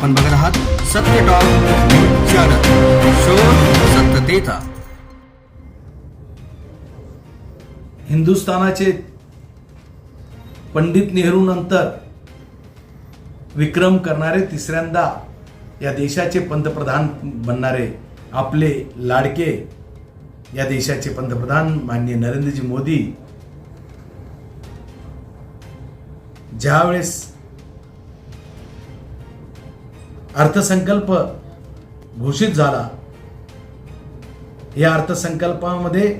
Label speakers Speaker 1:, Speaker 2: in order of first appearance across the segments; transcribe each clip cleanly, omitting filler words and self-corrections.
Speaker 1: आपण बघत आहात सत्य टॉक न्यूज चॅनल, शोध सत्यतेचा.
Speaker 2: हिंदुस्थानाचे पंडित नेहरू नंतर विक्रम करणारे, तिसऱ्यांदा या देशाचे पंतप्रधान बनणारे आपले लाडके या देशाचे पंतप्रधान माननीय नरेंद्रजी मोदी ज्यावेळेस अर्थसंकल्प घोषित झाला, या अर्थसंकल्पामध्ये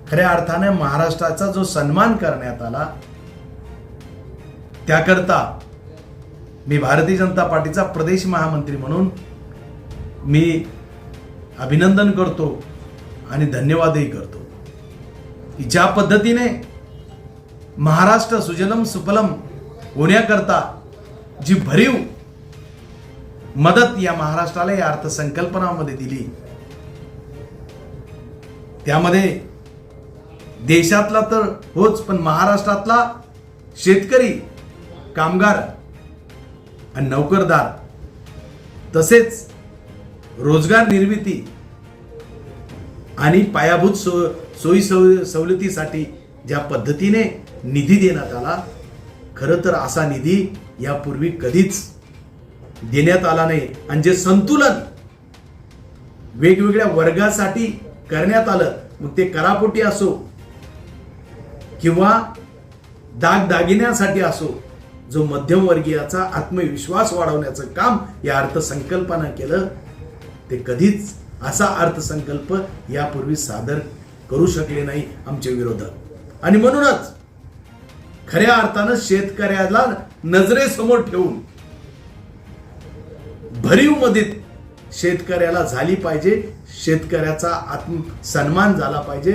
Speaker 2: खऱ्या अर्थाने महाराष्ट्राचा जो सन्मान करण्यात आला, त्याकरता मी भारतीय जनता पार्टीचा प्रदेश महामंत्री म्हणून मी अभिनंदन करतो आणि धन्यवादही करतो की ज्या पद्धतीने महाराष्ट्र सुजलम सुफलम होण्याकरता जी भरीव मदत या महाराष्ट्राला या अर्थसंकल्पनामध्ये दिली, त्यामध्ये देशातला तर होच, पण महाराष्ट्रातला शेतकरी, कामगार आणि नोकरदार तसेच रोजगार निर्मिती आणि पायाभूत सोयी सवलतीसाठी ज्या पद्धतीने निधी देण्यात आला, खरं तर असा निधी यापूर्वी कधीच देण्यात आला नाही. आणि जे संतुलन वेगवेगळ्या वर्गासाठी करण्यात आलं, मग ते करापोटी असो किंवा दागदागिन्यासाठी असो, जो मध्यमवर्गीयाचा आत्मविश्वास वाढवण्याचं काम या अर्थसंकल्पानं केलं, ते कधीच असा अर्थसंकल्प यापूर्वी सादर करू शकले नाही आमचे विरोधक. आणि म्हणूनच खऱ्या अर्थानं शेतकऱ्याला नजरेसमोर ठेवून भरीव मदत शेतकऱ्याला झाली पाहिजे, शेतकऱ्याचा सन्मान झाला पाहिजे,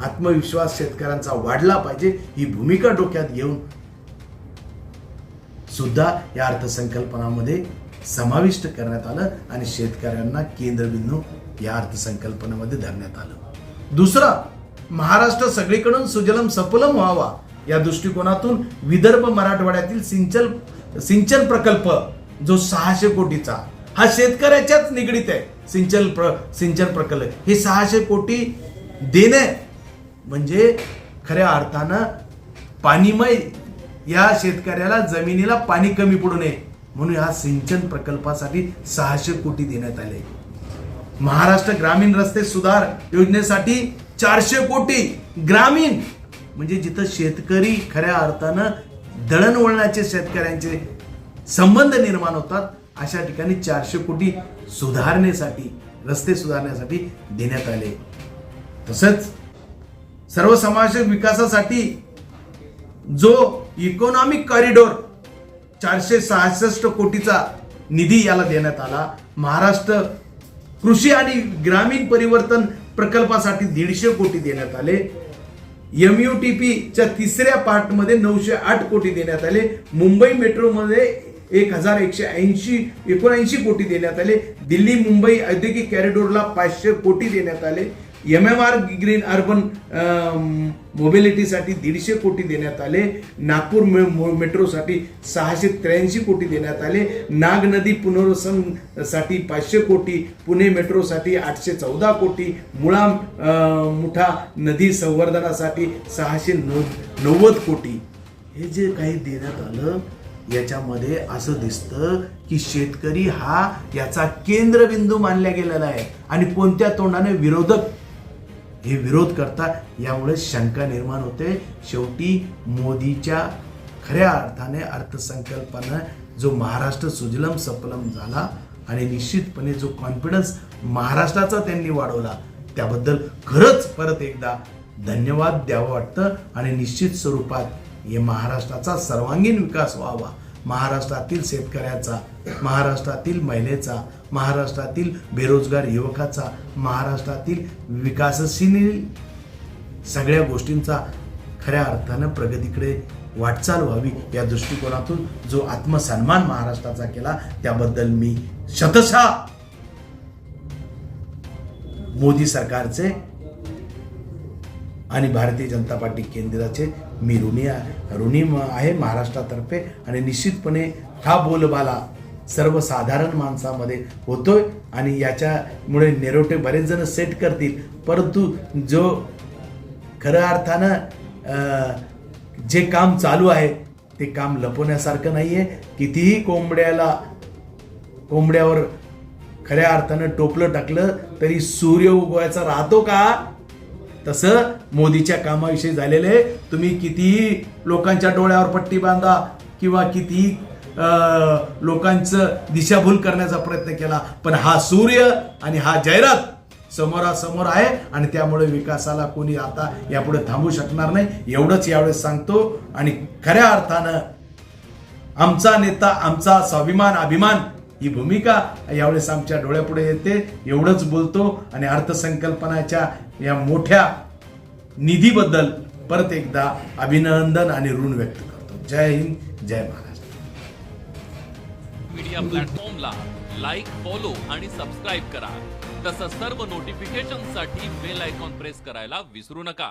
Speaker 2: आत्मविश्वास शेतकऱ्यांचा वाढला पाहिजे, ही भूमिका डोक्यात घेऊन सुद्धा या अर्थसंकल्पनामध्ये समाविष्ट करण्यात आलं आणि शेतकऱ्यांना केंद्रबिंदू या अर्थसंकल्पनेमध्ये धरण्यात आलं. दुसरं, महाराष्ट्र सगळीकडून सुजलम सफलम व्हावा या दृष्टिकोनातून विदर्भ मराठवाड्यातील सिंचन प्रकल्प जो 600 कोटीचा, हा शेतकऱ्याच्याच निगडीत आहे. सिंचन प्रकल्प हे 600 कोटी देणे म्हणजे खऱ्या अर्थानं पाणीमय या शेतकऱ्याला जमिनीला पाणी कमी पडू नये म्हणून या सिंचन प्रकल्पासाठी 600 कोटी देण्यात आले. महाराष्ट्र ग्रामीण रस्ते सुधार योजनेसाठी 400 कोटी ग्रामीण, म्हणजे जिथं शेतकरी खऱ्या अर्थानं दळणवळणाचे शेतकऱ्यांचे संबंध निर्माण होतात, अशा ठिकाणी 400 कोटी सुधारण्यासाठी, रस्ते सुधारण्यासाठी देण्यात आले. तसंच सर्वसमावेशक विकासासाठी जो इकॉनॉमिक कॉरिडॉर 466 कोटीचा निधी याला देण्यात आला. महाराष्ट्र कृषी आणि ग्रामीण परिवर्तन प्रकल्पासाठी 150 कोटी देण्यात आले. MUTP च्या तिसऱ्या पार्टमध्ये 908 कोटी देण्यात आले. मुंबई मेट्रोमध्ये 1179 कोटी देण्यात आले. दिल्ली मुंबई औद्योगिक कॉरिडॉरला 500 कोटी देण्यात आले. MMR ग्रीन अर्बन मोबिलिटीसाठी 150 कोटी देण्यात आले. नागपूर मेट्रोसाठी 683 कोटी देण्यात आले. नाग नदी पुनर्वसनसाठी 500 कोटी, पुणे मेट्रोसाठी 814 कोटी, मुठा नदी संवर्धनासाठी 690 कोटी. हे जे काही देण्यात आलं, याच्यामध्ये असं दिसतं की शेतकरी हा याचा केंद्रबिंदू मानला गेलेला आहे आणि कोणत्या तोंडाने विरोधक हे विरोध करतात, यामुळे शंका निर्माण होते. शेवटी मोदीच्या खऱ्या अर्थाने अर्थसंकल्पानं जो महाराष्ट्र सुजलम सफलम झाला आणि निश्चितपणे जो कॉन्फिडन्स महाराष्ट्राचा त्यांनी वाढवला, त्याबद्दल खरंच परत एकदा धन्यवाद द्यावं वाटतं. आणि निश्चित स्वरूपात हे महाराष्ट्राचा सर्वांगीण विकास व्हावा, महाराष्ट्रातील शेतकऱ्याचा, महाराष्ट्रातील महिलेचा, महाराष्ट्रातील बेरोजगार युवकाचा, महाराष्ट्रातील विकासशील सगळ्या गोष्टींचा खऱ्या अर्थानं प्रगतीकडे वाटचाल व्हावी, या दृष्टिकोनातून जो आत्मसन्मान महाराष्ट्राचा केला, त्याबद्दल मी शतशः मोदी सरकारचे आणि भारतीय जनता पार्टी केंद्राचे मी ऋणी आहे महाराष्ट्रातर्फे. आणि निश्चितपणे हा बोलबाला सर्वसाधारण माणसामध्ये होतोय आणि याच्यामुळे नेरोटे बरेच जण सेट करतील, परंतु जो खऱ्या अर्थानं जे काम चालू आहे ते काम लपवण्यासारखं नाहीये. कितीही कोंबड्यावर खऱ्या अर्थानं टोपलं टाकलं तरी सूर्य उगवायचा राहतो का? तसं मोदीच्या कामाविषयी झालेलं आहे. तुम्ही कितीही लोकांच्या डोळ्यावर पट्टी बांधा किंवा कितीही लोकांचं दिशाभूल करण्याचा प्रयत्न केला, पण हा सूर्य आणि हा जाहिरात समोरासमोर आहे आणि त्यामुळे विकासाला कोणी आता यापुढे थांबू शकणार नाही. एवढंच यावेळेस सांगतो आणि खऱ्या अर्थानं आमचा नेता, आमचा स्वाभिमान, अभिमान ही भूमिका यावेळेस आमच्या डोळ्यापुढे येते. एवढंच बोलतो आणि अर्थसंकल्पनाच्या या मोठ्या निधीबद्दल परत एकदा अभिनंदन आणि ऋण व्यक्त करतो. जय हिंद, जय महाराष्ट्र.
Speaker 3: मीडिया प्लॅटफॉर्मला लाईक, फॉलो आणि सबस्क्राईब करा. तसंच सर्व नोटिफिकेशनसाठी बेल आयकॉन प्रेस करायला विसरू नका.